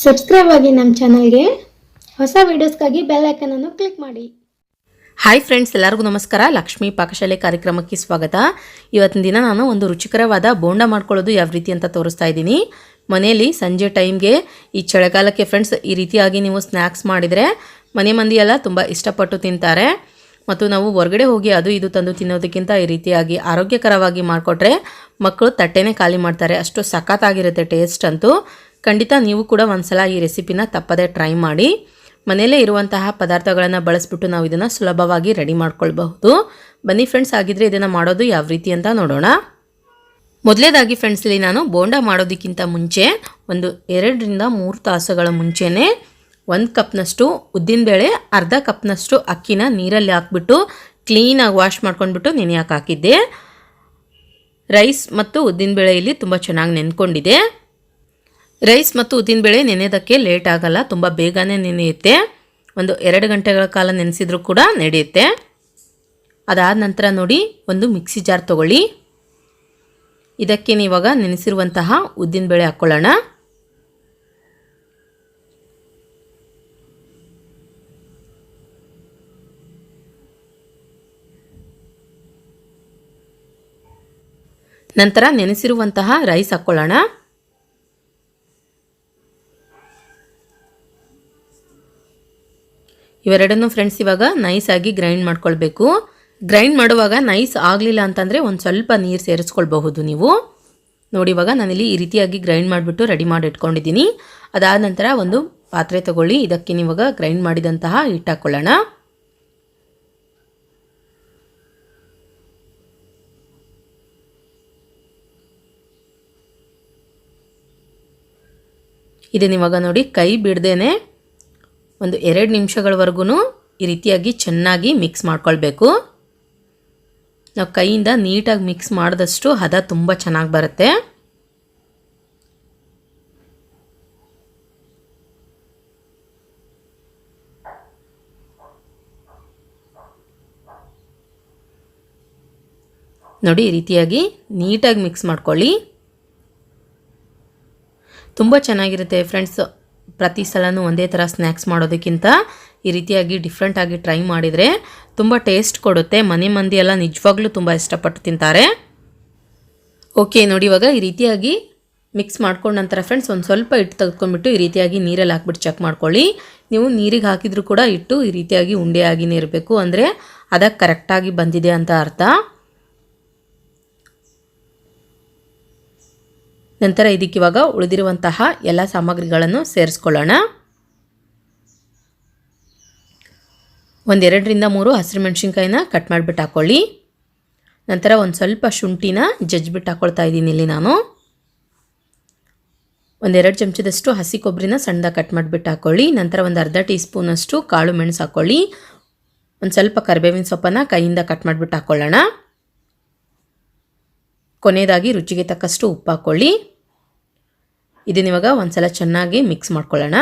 Subscribe ಆಗಿ ನಮ್ಮ ಚಾನಲ್ಗೆ. ಹೊಸ ವಿಡಿಯೋಸ್ಗಾಗಿ ಬೆಲ್ ಐಕನ್ ಅನ್ನು ಕ್ಲಿಕ್ ಮಾಡಿ. ಹಾಯ್ ಫ್ರೆಂಡ್ಸ್, ಎಲ್ಲರಿಗೂ ನಮಸ್ಕಾರ. ಲಕ್ಷ್ಮಿ ಪಾಕಶಾಲೆ ಕಾರ್ಯಕ್ರಮಕ್ಕೆ ಸ್ವಾಗತ. ಇವತ್ತಿನ ದಿನ ನಾನು ಒಂದು ರುಚಿಕರವಾದ ಬೋಂಡ ಮಾಡ್ಕೊಳ್ಳೋದು ಯಾವ ರೀತಿ ಅಂತ ತೋರಿಸ್ತಾ ಇದ್ದೀನಿ. ಮನೆಯಲ್ಲಿ ಸಂಜೆ ಟೈಮ್ಗೆ ಈ ಚಳಿಗಾಲಕ್ಕೆ ಫ್ರೆಂಡ್ಸ್ ಈ ರೀತಿಯಾಗಿ ನೀವು ಸ್ನ್ಯಾಕ್ಸ್ ಮಾಡಿದರೆ ಮನೆ ಮಂದಿ ಎಲ್ಲ ತುಂಬ ಇಷ್ಟಪಟ್ಟು ತಿಂತಾರೆ. ಮತ್ತು ನಾವು ಹೊರಗಡೆ ಹೋಗಿ ಅದು ಇದು ತಂದು ತಿನ್ನೋದಕ್ಕಿಂತ ಈ ರೀತಿಯಾಗಿ ಆರೋಗ್ಯಕರವಾಗಿ ಮಾಡಿಕೊಟ್ರೆ ಮಕ್ಕಳು ತಟ್ಟೆನೇ ಖಾಲಿ ಮಾಡ್ತಾರೆ. ಅಷ್ಟು ಸಖತ್ತಾಗಿರುತ್ತೆ ಟೇಸ್ಟ್ ಅಂತೂ. ಖಂಡಿತ ನೀವು ಕೂಡ ಒಂದ್ಸಲ ಈ ರೆಸಿಪಿನ ತಪ್ಪದೇ ಟ್ರೈ ಮಾಡಿ. ಮನೆಯಲ್ಲೇ ಇರುವಂತಹ ಪದಾರ್ಥಗಳನ್ನು ಬಳಸಿಬಿಟ್ಟು ನಾವು ಇದನ್ನು ಸುಲಭವಾಗಿ ರೆಡಿ ಮಾಡ್ಕೊಳ್ಬಹುದು. ಬನ್ನಿ ಫ್ರೆಂಡ್ಸ್, ಆಗಿದ್ರೆ ಇದನ್ನು ಮಾಡೋದು ಯಾವ ರೀತಿ ಅಂತ ನೋಡೋಣ. ಮೊದಲೇದಾಗಿ ಫ್ರೆಂಡ್ಸ್, ಇಲ್ಲಿ ನಾನು ಬೋಂಡ ಮಾಡೋದಕ್ಕಿಂತ ಮುಂಚೆ ಒಂದು 2 ರಿಂದ 3 ತಾಸುಗಳ ಮುಂಚೆನೇ 1 ಕಪ್ನಷ್ಟು ಉದ್ದಿನಬೇಳೆ, ಅರ್ಧ ಕಪ್ನಷ್ಟು ಅಕ್ಕಿನ ನೀರಲ್ಲಿ ಹಾಕ್ಬಿಟ್ಟು ಕ್ಲೀನಾಗಿ ವಾಶ್ ಮಾಡ್ಕೊಂಡ್ಬಿಟ್ಟು ನೆನೆಯಕ್ಕೆ ಹಾಕಿದ್ದೆ. ರೈಸ್ ಮತ್ತು ಉದ್ದಿನಬೇಳೆ ಇಲ್ಲಿ ತುಂಬ ಚೆನ್ನಾಗಿ ನೆನ್ಕೊಂಡಿದೆ. ರೈಸ್ ಮತ್ತು ಉದ್ದಿನಬೇಳೆ ನೆನೆಯೋದಕ್ಕೆ ಲೇಟ್ ಆಗಲ್ಲ, ತುಂಬ ಬೇಗನೆ ನೆನೆಯುತ್ತೆ. ಒಂದು 2 ಗಂಟೆಗಳ ಕಾಲ ನೆನೆಸಿದ್ರೂ ಕೂಡ ನಡೆಯುತ್ತೆ. ಅದಾದ ನಂತರ ನೋಡಿ, ಒಂದು ಮಿಕ್ಸಿ ಜಾರ್ ತೊಗೊಳ್ಳಿ. ಇದಕ್ಕೆ ಇವಾಗ ನೆನೆಸಿರುವಂತಹ ಉದ್ದಿನಬೇಳೆ ಹಾಕ್ಕೊಳ್ಳೋಣ. ನಂತರ ನೆನೆಸಿರುವಂತಹ ರೈಸ್ ಹಾಕ್ಕೊಳ್ಳೋಣ. ಇವೆರಡನ್ನು ಫ್ರೆಂಡ್ಸ್ ಇವಾಗ ನೈಸಾಗಿ ಗ್ರೈಂಡ್ ಮಾಡ್ಕೊಳ್ಬೇಕು. ಗ್ರೈಂಡ್ ಮಾಡುವಾಗ ನೈಸ್ ಆಗಲಿಲ್ಲ ಅಂತಂದರೆ ಒಂದು ಸ್ವಲ್ಪ ನೀರು ಸೇರಿಸ್ಕೊಳ್ಬಹುದು ನೀವು. ನೋಡಿ, ಇವಾಗ ನಾನಿಲ್ಲಿ ಈ ರೀತಿಯಾಗಿ ಗ್ರೈಂಡ್ ಮಾಡಿಬಿಟ್ಟು ರೆಡಿ ಮಾಡಿ ಇಟ್ಕೊಂಡಿದ್ದೀನಿ. ಅದಾದ ನಂತರ ಒಂದು ಪಾತ್ರೆ ತಗೊಳ್ಳಿ. ಇದಕ್ಕೆ ನೀವಾಗ ಗ್ರೈಂಡ್ ಮಾಡಿದಂತಹ ಹಿಟ್ಟು ಹಾಕ್ಕೊಳ್ಳೋಣ. ಇದನ್ನಿವಾಗ ನೋಡಿ, ಕೈ ಬಿಡ್ದೇನೆ ಒಂದು 2 ನಿಮಿಷಗಳವರೆಗೂ ಈ ರೀತಿಯಾಗಿ ಚೆನ್ನಾಗಿ ಮಿಕ್ಸ್ ಮಾಡ್ಕೊಳ್ಬೇಕು. ನಾವು ಕೈಯಿಂದ ನೀಟಾಗಿ ಮಿಕ್ಸ್ ಮಾಡಿದಷ್ಟು ಹದ ತುಂಬ ಚೆನ್ನಾಗಿ ಬರುತ್ತೆ. ನೋಡಿ, ಈ ರೀತಿಯಾಗಿ ನೀಟಾಗಿ ಮಿಕ್ಸ್ ಮಾಡ್ಕೊಳ್ಳಿ. ತುಂಬ ಚೆನ್ನಾಗಿರುತ್ತೆ ಫ್ರೆಂಡ್ಸ್. ಪ್ರತಿ ಸಲನೂ ಒಂದೇ ಥರ ಸ್ನ್ಯಾಕ್ಸ್ ಮಾಡೋದಕ್ಕಿಂತ ಈ ರೀತಿಯಾಗಿ ಡಿಫ್ರೆಂಟಾಗಿ ಟ್ರೈ ಮಾಡಿದರೆ ತುಂಬ ಟೇಸ್ಟ್ ಕೊಡುತ್ತೆ. ಮನೆ ಮಂದಿ ಎಲ್ಲ ನಿಜವಾಗ್ಲೂ ತುಂಬ ಇಷ್ಟಪಟ್ಟು ತಿಂತಾರೆ. ಓಕೆ ನೋಡಿ, ಇವಾಗ ಈ ರೀತಿಯಾಗಿ ಮಿಕ್ಸ್ ಮಾಡ್ಕೊಂಡ ನಂತರ ಫ್ರೆಂಡ್ಸ್ ಒಂದು ಸ್ವಲ್ಪ ಹಿಟ್ಟು ತೆಗೆದುಕೊಂಡ್ಬಿಟ್ಟು ಈ ರೀತಿಯಾಗಿ ನೀರಲ್ಲಿ ಹಾಕ್ಬಿಟ್ಟು ಚೆಕ್ ಮಾಡ್ಕೊಳ್ಳಿ. ನೀವು ನೀರಿಗೆ ಹಾಕಿದರೂ ಕೂಡ ಹಿಟ್ಟು ಈ ರೀತಿಯಾಗಿ ಉಂಡೆಯಾಗಿನೇ ಇರಬೇಕು, ಅಂದರೆ ಅದಕ್ಕೆ ಕರೆಕ್ಟಾಗಿ ಬಂದಿದೆ ಅಂತ ಅರ್ಥ. ನಂತರ ಇದಕ್ಕೆ ಇವಾಗ ಉಳಿದಿರುವಂತಹ ಎಲ್ಲ ಸಾಮಗ್ರಿಗಳನ್ನು ಸೇರಿಸ್ಕೊಳ್ಳೋಣ. 2 ರಿಂದ 3 ಹಸಿರು ಮೆಣಸಿನ್ಕಾಯಿನ ಕಟ್ ಮಾಡಿಬಿಟ್ಟು ಹಾಕ್ಕೊಳ್ಳಿ. ನಂತರ ಒಂದು ಸ್ವಲ್ಪ ಶುಂಠಿನ ಜಜ್ಜಿಬಿಟ್ಟು ಹಾಕ್ಕೊಳ್ತಾ ಇದ್ದೀನಿ ಇಲ್ಲಿ ನಾನು. 2 ಚಮಚದಷ್ಟು ಹಸಿ ಕೊಬ್ಬರಿನ ಸಣ್ಣದಾಗಿ ಕಟ್ ಮಾಡಿಬಿಟ್ಟು ಹಾಕ್ಕೊಳ್ಳಿ. ನಂತರ ಒಂದು ಅರ್ಧ ಟೀ ಸ್ಪೂನಷ್ಟು ಕಾಳು ಮೆಣಸು ಹಾಕ್ಕೊಳ್ಳಿ. ಒಂದು ಸ್ವಲ್ಪ ಕರಿಬೇವಿನ ಸೊಪ್ಪನ್ನು ಕೈಯಿಂದ ಕಟ್ ಮಾಡಿಬಿಟ್ಟು ಹಾಕ್ಕೊಳ್ಳೋಣ. ಕೊನೆಯದಾಗಿ ರುಚಿಗೆ ತಕ್ಕಷ್ಟು ಉಪ್ಪು ಹಾಕ್ಕೊಳ್ಳಿ. ಇದನ್ನಿವಾಗ ಒಂದ್ಸಲ ಚೆನ್ನಾಗಿ ಮಿಕ್ಸ್ ಮಾಡ್ಕೊಳ್ಳೋಣ.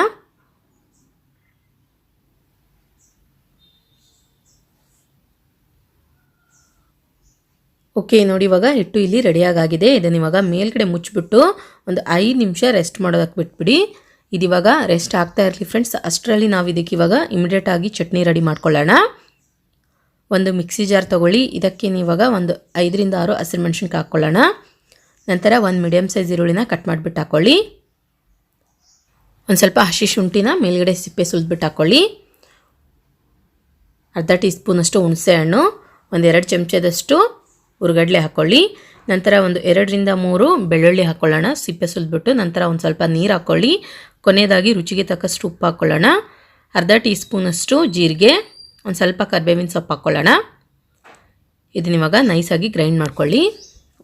ಓಕೆ ನೋಡಿ, ಇವಾಗ ಹಿಟ್ಟು ಇಲ್ಲಿ ರೆಡಿಯಾಗಿದೆ. ಇದನ್ನಿವಾಗ ಮೇಲ್ಗಡೆ ಮುಚ್ಚಿಬಿಟ್ಟು ಒಂದು 5 ನಿಮಿಷ ರೆಸ್ಟ್ ಮಾಡೋದಕ್ಕೆ ಬಿಟ್ಬಿಡಿ. ಇದಿವಾಗ ರೆಸ್ಟ್ ಆಗ್ತಾ ಇರಲಿ ಫ್ರೆಂಡ್ಸ್. ಅಷ್ಟರಲ್ಲಿ ನಾವು ಇದಕ್ಕೆ ಇವಾಗ ಇಮಿಡಿಯೇಟಾಗಿ ಚಟ್ನಿ ರೆಡಿ ಮಾಡ್ಕೊಳ್ಳೋಣ. ಒಂದು ಮಿಕ್ಸಿ ಜಾರ್ ತೊಗೊಳ್ಳಿ. ಇದಕ್ಕೆ ನೀವಾಗ ಒಂದು 5 ರಿಂದ 6 ಹಸಿರು ಮೆಣಸಿನ್ಕಾಯಿ ಹಾಕ್ಕೊಳ್ಳೋಣ. ನಂತರ ಒಂದು ಮೀಡಿಯಮ್ ಸೈಜ್ ಈರುಳ್ಳಿನ ಕಟ್ ಮಾಡಿಬಿಟ್ಟು ಹಾಕ್ಕೊಳ್ಳಿ. ಒಂದು ಸ್ವಲ್ಪ ಹಸಿ ಶುಂಠಿನ ಮೇಲ್ಗಡೆ ಸಿಪ್ಪೆ ಸುಲಿದ್ಬಿಟ್ಟು ಹಾಕ್ಕೊಳ್ಳಿ. ಅರ್ಧ ಟೀ ಸ್ಪೂನಷ್ಟು ಹುಣಸೆ ಹಣ್ಣು, 2 ಚಮಚದಷ್ಟು ಹುರ್ಗಡ್ಲೆ ಹಾಕ್ಕೊಳ್ಳಿ. ನಂತರ ಒಂದು 2 ರಿಂದ 3 ಬೆಳ್ಳುಳ್ಳಿ ಹಾಕ್ಕೊಳ್ಳೋಣ, ಸಿಪ್ಪೆ ಸುಲಿದ್ಬಿಟ್ಟು. ನಂತರ ಒಂದು ಸ್ವಲ್ಪ ನೀರು ಹಾಕ್ಕೊಳ್ಳಿ. ಕೊನೆಯದಾಗಿ ರುಚಿಗೆ ತಕ್ಕಷ್ಟು ಉಪ್ಪು ಹಾಕ್ಕೊಳ್ಳೋಣ. ಅರ್ಧ ಟೀ ಸ್ಪೂನಷ್ಟು ಜೀರಿಗೆ, ಒಂದು ಸ್ವಲ್ಪ ಕರಿಬೇವಿನ ಸೊಪ್ಪು ಹಾಕ್ಕೊಳ್ಳೋಣ. ಇದನ್ನಿವಾಗ ನೈಸಾಗಿ ಗ್ರೈಂಡ್ ಮಾಡ್ಕೊಳ್ಳಿ.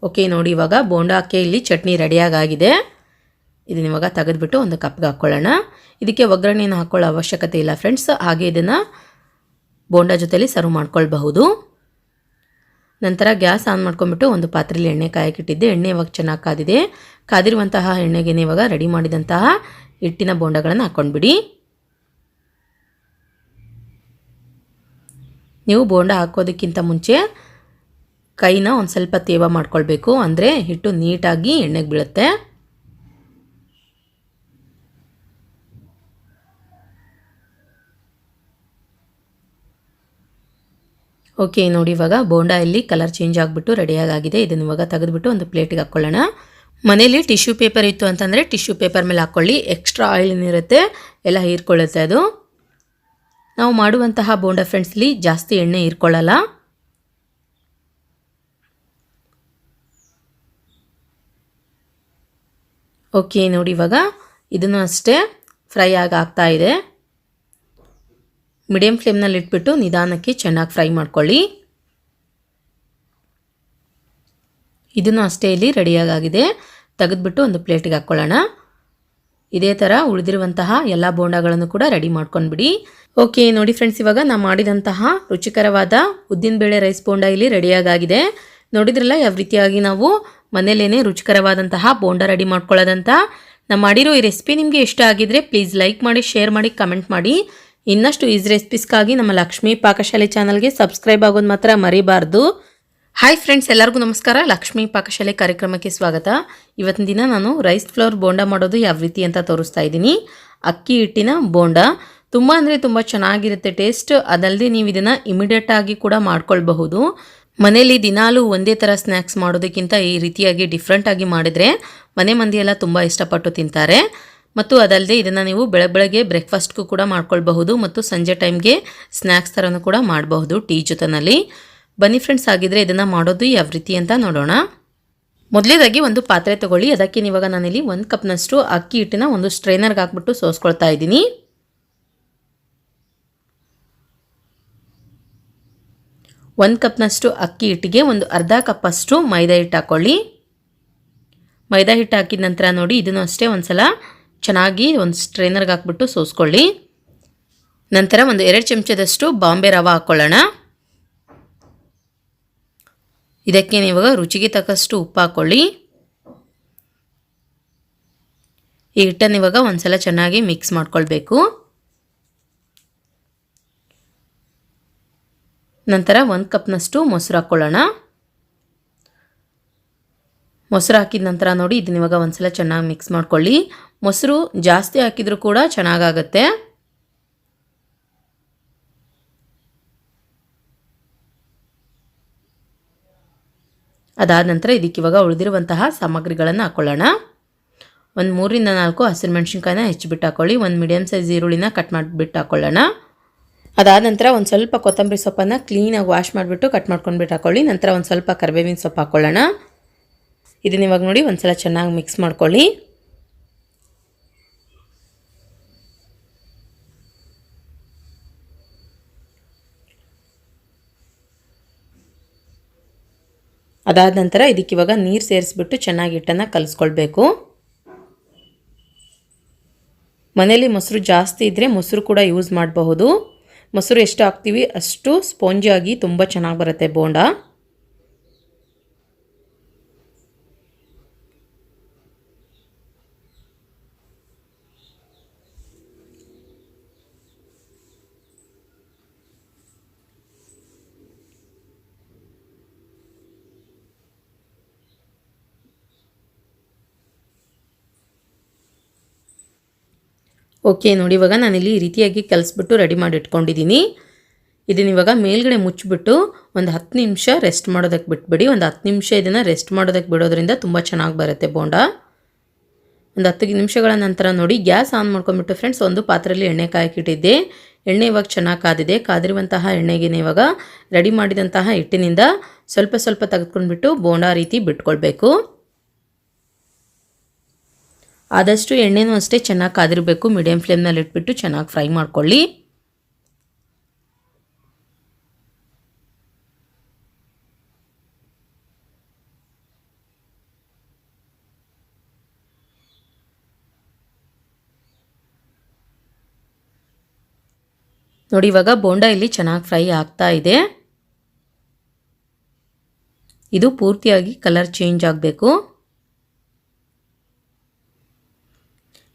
ಓಕೆ ನೋಡಿ, ಇವಾಗ ಬೋಂಡಕ್ಕೆ ಇಲ್ಲಿ ಚಟ್ನಿ ರೆಡಿಯಾಗಿದೆ. ಇದನ್ನಿವಾಗ ತೆಗೆದುಬಿಟ್ಟು ಒಂದು ಕಪ್ಗೆ ಹಾಕ್ಕೊಳ್ಳೋಣ. ಇದಕ್ಕೆ ಒಗ್ಗರಣೆಯನ್ನು ಹಾಕ್ಕೊಳ್ಳೋ ಅವಶ್ಯಕತೆ ಇಲ್ಲ ಫ್ರೆಂಡ್ಸ್. ಹಾಗೆ ಇದನ್ನು ಬೋಂಡ ಜೊತೆಲಿ ಸರ್ವ್ ಮಾಡ್ಕೊಳ್ಬಹುದು. ನಂತರ ಗ್ಯಾಸ್ ಆನ್ ಮಾಡ್ಕೊಂಡ್ಬಿಟ್ಟು ಒಂದು ಪಾತ್ರೆಯಲ್ಲಿ ಎಣ್ಣೆ ಕಾಯಕ್ಕಿಟ್ಟಿದ್ದೆ. ಎಣ್ಣೆ ಇವಾಗ ಚೆನ್ನಾಗಿ ಕಾದಿದೆ. ಕಾದಿರುವಂತಹ ಎಣ್ಣೆಗೆ ಇವಾಗ ರೆಡಿ ಮಾಡಿದಂತಹ ಹಿಟ್ಟಿನ ಬೋಂಡಗಳನ್ನು ಹಾಕ್ಕೊಂಡ್ಬಿಡಿ. ನೀವು ಬೋಂಡ ಹಾಕೋದಕ್ಕಿಂತ ಮುಂಚೆ ಕೈನ ಒಂದು ಸ್ವಲ್ಪ ತೇವ ಮಾಡ್ಕೊಳ್ಬೇಕು, ಅಂದರೆ ಹಿಟ್ಟು ನೀಟಾಗಿ ಎಣ್ಣೆಗೆ ಬೀಳುತ್ತೆ. ಓಕೆ ನೋಡಿ, ಇವಾಗ ಬೋಂಡ ಇಲ್ಲಿ ಕಲರ್ ಚೇಂಜ್ ಆಗಿಬಿಟ್ಟು ರೆಡಿಯಾಗಿದೆ. ಇದನ್ನು ಇವಾಗ ತೆಗೆದುಬಿಟ್ಟು ಒಂದು ಪ್ಲೇಟಿಗೆ ಹಾಕ್ಕೊಳ್ಳೋಣ. ಮನೇಲಿ ಟಿಶ್ಯೂ ಪೇಪರ್ ಇತ್ತು ಅಂತಂದರೆ ಟಿಶ್ಯೂ ಪೇಪರ್ ಮೇಲೆ ಹಾಕ್ಕೊಳ್ಳಿ. ಎಕ್ಸ್ಟ್ರಾ ಆಯಿಲ್ ಏನಿರುತ್ತೆ ಎಲ್ಲ ಹೀರ್ಕೊಳ್ಳುತ್ತೆ ಅದು. ನಾವು ಮಾಡುವಂತಹ ಬೋಂಡ ಫ್ರೆಂಡ್ಸ್ಲಿ ಜಾಸ್ತಿ ಎಣ್ಣೆ ಹೀರ್ಕೊಳ್ಳಲ್ಲ. ಓಕೆ ನೋಡಿ, ಇವಾಗ ಇದನ್ನು ಅಷ್ಟೇ ಫ್ರೈ ಆಗ್ತಾ ಇದೆ. ಮೀಡಿಯಂ ಫ್ಲೇಮ್ನಲ್ಲಿ ಇಟ್ಬಿಟ್ಟು ನಿಧಾನಕ್ಕೆ ಚೆನ್ನಾಗಿ ಫ್ರೈ ಮಾಡ್ಕೊಳ್ಳಿ. ಇದನ್ನು ಅಷ್ಟೇ ಇಲ್ಲಿ ರೆಡಿಯಾಗಿದೆ. ತೆಗೆದುಬಿಟ್ಟು ಒಂದು ಪ್ಲೇಟಿಗೆ ಹಾಕ್ಕೊಳ್ಳೋಣ. ಇದೇ ಥರ ಉಳಿದಿರುವಂತಹ ಎಲ್ಲ ಬೋಂಡಗಳನ್ನು ಕೂಡ ರೆಡಿ ಮಾಡ್ಕೊಂಡ್ಬಿಡಿ. ಓಕೆ ನೋಡಿ ಫ್ರೆಂಡ್ಸ್, ಇವಾಗ ನಾನು ಮಾಡಿದಂತಹ ರುಚಿಕರವಾದ ಉದ್ದಿನಬೇಳೆ ರೈಸ್ ಬೋಂಡ ಇಲ್ಲಿ ರೆಡಿಯಾಗಿದೆ. ನೋಡಿದ್ರಲ್ಲ ಯಾವ ರೀತಿಯಾಗಿ ನಾವು ಮನೇಲೇನೆ ರುಚಿಕರವಾದಂತಹ ಬೋಂಡ ರೆಡಿ ಮಾಡ್ಕೊಳ್ಳೋದಂತ. ನಾನು ಮಾಡಿರೋ ಈ ರೆಸಿಪಿ ನಿಮಗೆ ಇಷ್ಟ ಆಗಿದ್ರೆ ಪ್ಲೀಸ್ ಲೈಕ್ ಮಾಡಿ, ಶೇರ್ ಮಾಡಿ, ಕಮೆಂಟ್ ಮಾಡಿ. ಇನ್ನಷ್ಟು ಈಸಿ ರೆಸಿಪೀಸ್ಗಾಗಿ ನಮ್ಮ ಲಕ್ಷ್ಮೀ ಪಾಕಶಾಲೆ ಚಾನಲ್ಗೆ ಸಬ್ಸ್ಕ್ರೈಬ್ ಆಗೋದು ಮಾತ್ರ ಮರಿಬಾರ್ದು. ಹಾಯ್ ಫ್ರೆಂಡ್ಸ್, ಎಲ್ಲರಿಗೂ ನಮಸ್ಕಾರ. ಲಕ್ಷ್ಮೀ ಪಾಕಶಾಲೆ ಕಾರ್ಯಕ್ರಮಕ್ಕೆ ಸ್ವಾಗತ. ಇವತ್ತಿನ ದಿನ ನಾನು ರೈಸ್ ಫ್ಲೋರ್ ಬೋಂಡ ಮಾಡೋದು ಯಾವ ರೀತಿ ಅಂತ ತೋರಿಸ್ತಾ ಇದ್ದೀನಿ. ಅಕ್ಕಿ ಹಿಟ್ಟಿನ ಬೋಂಡ ತುಂಬ ಅಂದರೆ ತುಂಬ ಚೆನ್ನಾಗಿರುತ್ತೆ ಟೇಸ್ಟ್. ಅದಲ್ಲದೆ ನೀವು ಇದನ್ನು ಇಮಿಡಿಯೇಟ್ ಆಗಿ ಕೂಡ ಮಾಡ್ಕೊಳ್ಬಹುದು. ಮನೇಲಿ ದಿನಾಲೂ ಒಂದೇ ಥರ ಸ್ನ್ಯಾಕ್ಸ್ ಮಾಡೋದಕ್ಕಿಂತ ಈ ರೀತಿಯಾಗಿ ಡಿಫ್ರೆಂಟ್ ಆಗಿ ಮಾಡಿದರೆ ಮನೆ ಮಂದಿ ಎಲ್ಲ ತುಂಬ ಇಷ್ಟಪಟ್ಟು ತಿಂತಾರೆ. ಮತ್ತು ಅದಲ್ಲದೆ ಇದನ್ನು ನೀವು ಬೆಳಗ್ಗೆ ಬ್ರೇಕ್ಫಾಸ್ಟ್ಗೂ ಕೂಡ ಮಾಡ್ಕೊಳ್ಬಹುದು ಮತ್ತು ಸಂಜೆ ಟೈಮ್ಗೆ ಸ್ನ್ಯಾಕ್ಸ್ ಥರನೂ ಕೂಡ ಮಾಡಬಹುದು ಟೀ ಜೊತೆನಲ್ಲಿ. ಬನ್ನಿ ಫ್ರೆಂಡ್ಸ್, ಆಗಿದ್ರೆ ಇದನ್ನು ಮಾಡೋದು ಯಾವ ರೀತಿ ಅಂತ ನೋಡೋಣ. ಮೊದಲೇದಾಗಿ ಒಂದು ಪಾತ್ರೆ ತಗೊಳ್ಳಿ. ಅದಕ್ಕೆ ಇವಾಗ ನಾನಿಲ್ಲಿ 1 ಕಪ್ನಷ್ಟು ಅಕ್ಕಿ ಹಿಟ್ಟನ್ನ ಒಂದು ಸ್ಟ್ರೈನರ್ಗೆ ಹಾಕ್ಬಿಟ್ಟು ಸೋಸ್ಕೊಳ್ತಾ ಇದ್ದೀನಿ. ಒಂದು ಕಪ್ನಷ್ಟು ಅಕ್ಕಿ ಹಿಟ್ಟಿಗೆ ಒಂದು ಅರ್ಧ ಕಪ್ಪಷ್ಟು ಮೈದಾ ಹಿಟ್ಟು ಹಾಕ್ಕೊಳ್ಳಿ. ಮೈದಾ ಹಿಟ್ಟು ಹಾಕಿದ ನಂತರ ನೋಡಿ, ಇದನ್ನು ಅಷ್ಟೇ ಒಂದ್ಸಲ ಚೆನ್ನಾಗಿ ಒಂದು ಸ್ಟ್ರೈನರ್ಗೆ ಹಾಕ್ಬಿಟ್ಟು ಸೋಸ್ಕೊಳ್ಳಿ. ನಂತರ ಒಂದು 2 ಚಮಚದಷ್ಟು ಬಾಂಬೆ ರವೆ ಹಾಕ್ಕೊಳ್ಳೋಣ. ಇದಕ್ಕೆ ಇವಾಗ ರುಚಿಗೆ ತಕ್ಕಷ್ಟು ಉಪ್ಪು ಹಾಕ್ಕೊಳ್ಳಿ. ಈ ಹಿಟ್ಟನ್ನು ಇವಾಗ ಒಂದ್ಸಲ ಚೆನ್ನಾಗಿ ಮಿಕ್ಸ್ ಮಾಡ್ಕೊಳ್ಬೇಕು. ನಂತರ 1 ಕಪ್ನಷ್ಟು ಮೊಸರು ಹಾಕ್ಕೊಳ್ಳೋಣ. ಮೊಸರು ಹಾಕಿದ ನಂತರ ನೋಡಿ, ಇದನ್ನ ಇವಾಗ ಒಂದ್ಸಲ ಚೆನ್ನಾಗಿ ಮಿಕ್ಸ್ ಮಾಡ್ಕೊಳ್ಳಿ. ಮೊಸರು ಜಾಸ್ತಿ ಹಾಕಿದರೂ ಕೂಡ ಚೆನ್ನಾಗಾಗುತ್ತೆ. ಅದಾದ ನಂತರ ಇದಕ್ಕೆ ಇವಾಗ ಉಳಿದಿರುವಂತಹ ಸಾಮಗ್ರಿಗಳನ್ನು ಹಾಕ್ಕೊಳ್ಳೋಣ. ಒಂದು 3 ರಿಂದ 4 ಹಸಿರು ಮೆಣಸಿನ್ಕಾಯಿನ ಹೆಚ್ಚಿಬಿಟ್ಟು ಹಾಕ್ಕೊಳ್ಳಿ. ಒಂದು ಮೀಡಿಯಮ್ ಸೈಜ್ ಈರುಳ್ಳಿನ ಕಟ್ ಮಾಡಿಬಿಟ್ಟು ಹಾಕ್ಕೊಳ್ಳೋಣ. ಅದಾದ ನಂತರ ಒಂದು ಸ್ವಲ್ಪ ಕೊತ್ತಂಬರಿ ಸೊಪ್ಪನ್ನು ಕ್ಲೀನಾಗಿ ವಾಶ್ ಮಾಡಿಬಿಟ್ಟು ಕಟ್ ಮಾಡ್ಕೊಂಡ್ಬಿಟ್ಟು ಹಾಕ್ಕೊಳ್ಳಿ. ನಂತರ ಒಂದು ಸ್ವಲ್ಪ ಕರಿಬೇವಿನ ಸೊಪ್ಪು ಹಾಕ್ಕೊಳ್ಳೋಣ. ಇದನ್ನ ಇವಾಗ ನೋಡಿ ಒಂದ್ಸಲ ಚೆನ್ನಾಗಿ ಮಿಕ್ಸ್ ಮಾಡ್ಕೊಳ್ಳಿ. ಅದಾದ ನಂತರ ಇದಕ್ಕೆ ಇವಾಗ ನೀರು ಸೇರಿಸ್ಬಿಟ್ಟು ಚೆನ್ನಾಗಿ ಹಿಟ್ಟನ್ನು ಕಲಿಸ್ಕೊಳ್ಬೇಕು. ಮನೇಲಿ ಮೊಸರು ಜಾಸ್ತಿ ಇದ್ದರೆ ಮೊಸರು ಕೂಡ ಯೂಸ್ ಮಾಡಬಹುದು. ಮೊಸರು ಎಷ್ಟು ಹಾಕ್ತೀವಿ ಅಷ್ಟು ಸ್ಪಾಂಜಿಯಾಗಿ ತುಂಬ ಚೆನ್ನಾಗಿ ಬರುತ್ತೆ ಬೋಂಡ. ಓಕೆ ನೋಡಿ, ಇವಾಗ ನಾನಿಲ್ಲಿ ಈ ರೀತಿಯಾಗಿ ಕಲಿಸ್ಬಿಟ್ಟು ರೆಡಿ ಮಾಡಿ ಇಟ್ಕೊಂಡಿದ್ದೀನಿ. ಇದನ್ನ ಇವಾಗ ಮೇಲ್ಗಡೆ ಮುಚ್ಚಿಬಿಟ್ಟು ಒಂದು 10 ನಿಮಿಷ ರೆಸ್ಟ್ ಮಾಡೋದಕ್ಕೆ ಬಿಟ್ಬಿಡಿ. ಒಂದು 10 ನಿಮಿಷ ಇದನ್ನು ರೆಸ್ಟ್ ಮಾಡೋದಕ್ಕೆ ಬಿಡೋದ್ರಿಂದ ತುಂಬ ಚೆನ್ನಾಗಿ ಬರುತ್ತೆ ಬೋಂಡ. ಒಂದು 10 ನಿಮಿಷಗಳ ನಂತರ ನೋಡಿ, ಗ್ಯಾಸ್ ಆನ್ ಮಾಡ್ಕೊಂಡ್ಬಿಟ್ಟು ಫ್ರೆಂಡ್ಸ್ ಒಂದು ಪಾತ್ರೆಯಲ್ಲಿ ಎಣ್ಣೆ ಕಾಯಕ್ಕಿಟ್ಟಿದ್ದೆ. ಎಣ್ಣೆ ಇವಾಗ ಚೆನ್ನಾಗಿ ಕಾದಿದೆ. ಕಾದಿರುವಂತಹ ಎಣ್ಣೆಗೆ ಇವಾಗ ರೆಡಿ ಮಾಡಿದಂತಹ ಹಿಟ್ಟಿನಿಂದ ಸ್ವಲ್ಪ ಸ್ವಲ್ಪ ತೆಗೆದುಕೊಂಡ್ಬಿಟ್ಟು ಬೋಂಡ ರೀತಿ ಬಿಟ್ಕೊಳ್ಬೇಕು. ಆದಷ್ಟು ಎಣ್ಣೆನೂ ಅಷ್ಟೇ ಚೆನ್ನಾಗಿ ಕಾದಿರಬೇಕು. ಮೀಡಿಯಂ ಫ್ಲೇಮ್ನಲ್ಲಿ ಇಟ್ಬಿಟ್ಟು ಚೆನ್ನಾಗಿ ಫ್ರೈ ಮಾಡ್ಕೊಳ್ಳಿ. ನೋಡಿ, ಇವಾಗ ಬೋಂಡ ಇಲ್ಲಿ ಚೆನ್ನಾಗಿ ಫ್ರೈ ಆಗ್ತಾ ಇದೆ. ಇದು ಪೂರ್ತಿಯಾಗಿ ಕಲರ್ ಚೇಂಜ್ ಆಗಬೇಕು.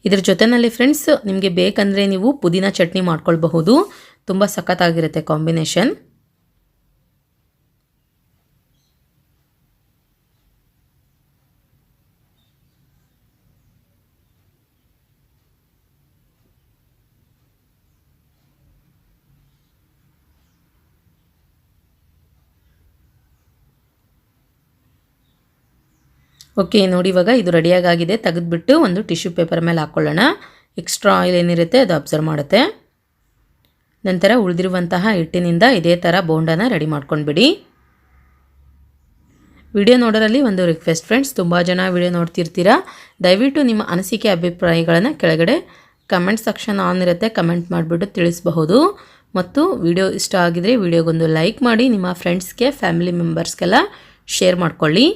ಇದ್ರ ಜೊತೆನಲ್ಲಿ ಫ್ರೆಂಡ್ಸ್ ನಿಮಗೆ ಬೇಕಂದರೆ ನೀವು ಪುದೀನ ಚಟ್ನಿ ಮಾಡ್ಕೊಳ್ಬಹುದು. ತುಂಬ ಸಖತ್ತಾಗಿರುತ್ತೆ ಕಾಂಬಿನೇಷನ್. ಓಕೆ ನೋಡಿ, ಇವಾಗ ಇದು ರೆಡಿಯಾಗಿದೆ. ತೆಗೆದುಬಿಟ್ಟು ಒಂದು ಟಿಶ್ಯೂ ಪೇಪರ್ ಮೇಲೆ ಹಾಕ್ಕೊಳ್ಳೋಣ. ಎಕ್ಸ್ಟ್ರಾ ಆಯಿಲ್ ಏನಿರುತ್ತೆ ಅದು ಅಬ್ಸರ್ವ್ ಮಾಡುತ್ತೆ. ನಂತರ ಉಳಿದಿರುವಂತಹ ಹಿಟ್ಟಿನಿಂದ ಇದೇ ಥರ ಬೋಂಡನ ರೆಡಿ ಮಾಡ್ಕೊಂಡ್ಬಿಡಿ. ವಿಡಿಯೋ ನೋಡೋರಲ್ಲಿ ಒಂದು ರಿಕ್ವೆಸ್ಟ್ ಫ್ರೆಂಡ್ಸ್, ತುಂಬ ಜನ ವಿಡಿಯೋ ನೋಡ್ತಿರ್ತೀರಾ. ದಯವಿಟ್ಟು ನಿಮ್ಮ ಅನಿಸಿಕೆ ಅಭಿಪ್ರಾಯಗಳನ್ನು ಕೆಳಗಡೆ ಕಮೆಂಟ್ ಸೆಕ್ಷನ್ ಆನ್ ಇರುತ್ತೆ, ಕಮೆಂಟ್ ಮಾಡಿಬಿಟ್ಟು ತಿಳಿಸಬಹುದು. ಮತ್ತು ವಿಡಿಯೋ ಇಷ್ಟ ಆಗಿದರೆ ವಿಡಿಯೋಗೊಂದು ಲೈಕ್ ಮಾಡಿ, ನಿಮ್ಮ ಫ್ರೆಂಡ್ಸ್ಗೆ ಫ್ಯಾಮಿಲಿ ಮೆಂಬರ್ಸ್ಗೆಲ್ಲ ಶೇರ್ ಮಾಡ್ಕೊಳ್ಳಿ.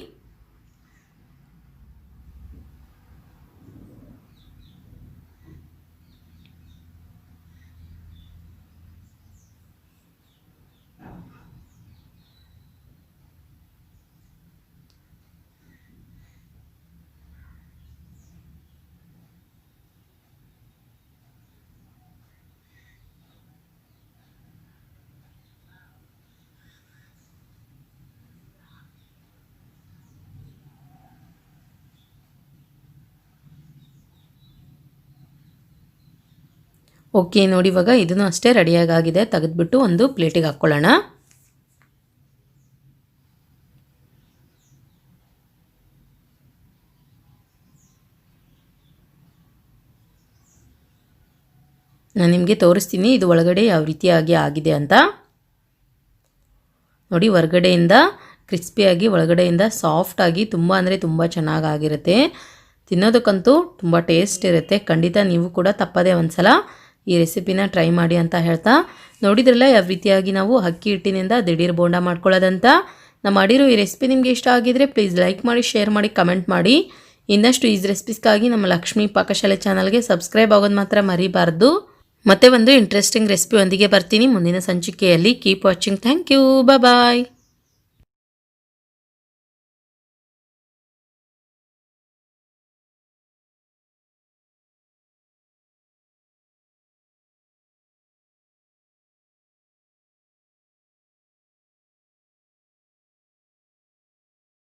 ಓಕೆ ನೋಡಿ, ಇವಾಗ ಇದನ್ನು ಅಷ್ಟೇ ರೆಡಿಯಾಗಿದೆ. ತೆಗೆದುಬಿಟ್ಟು ಒಂದು ಪ್ಲೇಟಿಗೆ ಹಾಕ್ಕೊಳ್ಳೋಣ. ನಾನು ನಿಮಗೆ ತೋರಿಸ್ತೀನಿ ಇದು ಒಳಗಡೆ ಯಾವ ರೀತಿಯಾಗಿ ಆಗಿದೆ ಅಂತ. ನೋಡಿ, ಹೊರಗಡೆಯಿಂದ ಕ್ರಿಸ್ಪಿಯಾಗಿ ಒಳಗಡೆಯಿಂದ ಸಾಫ್ಟಾಗಿ ತುಂಬ ಅಂದರೆ ತುಂಬ ಚೆನ್ನಾಗಿರುತ್ತೆ. ತಿನ್ನೋದಕ್ಕಂತೂ ತುಂಬ ಟೇಸ್ಟ್ ಇರುತ್ತೆ. ಖಂಡಿತ ನೀವು ಕೂಡ ತಪ್ಪದೇ ಒಂದು ಸಲ ಈ ರೆಸಿಪಿನ ಟ್ರೈ ಮಾಡಿ ಅಂತ ಹೇಳ್ತಾ, ನೋಡಿದ್ರಲ್ಲ ಯಾವ ರೀತಿಯಾಗಿ ನಾವು ಅಕ್ಕಿ ಹಿಟ್ಟಿನಿಂದ ದಿಢೀರ್ ಬೋಂಡ ಮಾಡ್ಕೊಳ್ಳೋದಂತ. ನಾನು ಮಾಡಿರೋ ಈ ರೆಸಿಪಿ ನಿಮಗೆ ಇಷ್ಟ ಆಗಿದ್ರೆ ಪ್ಲೀಸ್ ಲೈಕ್ ಮಾಡಿ, ಶೇರ್ ಮಾಡಿ, ಕಮೆಂಟ್ ಮಾಡಿ. ಇನ್ನಷ್ಟು ಈ ರೆಸಿಪೀಸ್ಗಾಗಿ ನಮ್ಮ ಲಕ್ಷ್ಮೀ ಪಾಕಶಾಲೆ ಚಾನಲ್ಗೆ ಸಬ್ಸ್ಕ್ರೈಬ್ ಆಗೋದು ಮಾತ್ರ ಮರಿಬಾರ್ದು. ಮತ್ತೆ ಒಂದು ಇಂಟ್ರೆಸ್ಟಿಂಗ್ ರೆಸಿಪಿ ಒಂದಿಗೆ ಬರ್ತೀನಿ ಮುಂದಿನ ಸಂಚಿಕೆಯಲ್ಲಿ. Keep watching. Thank you. Bye.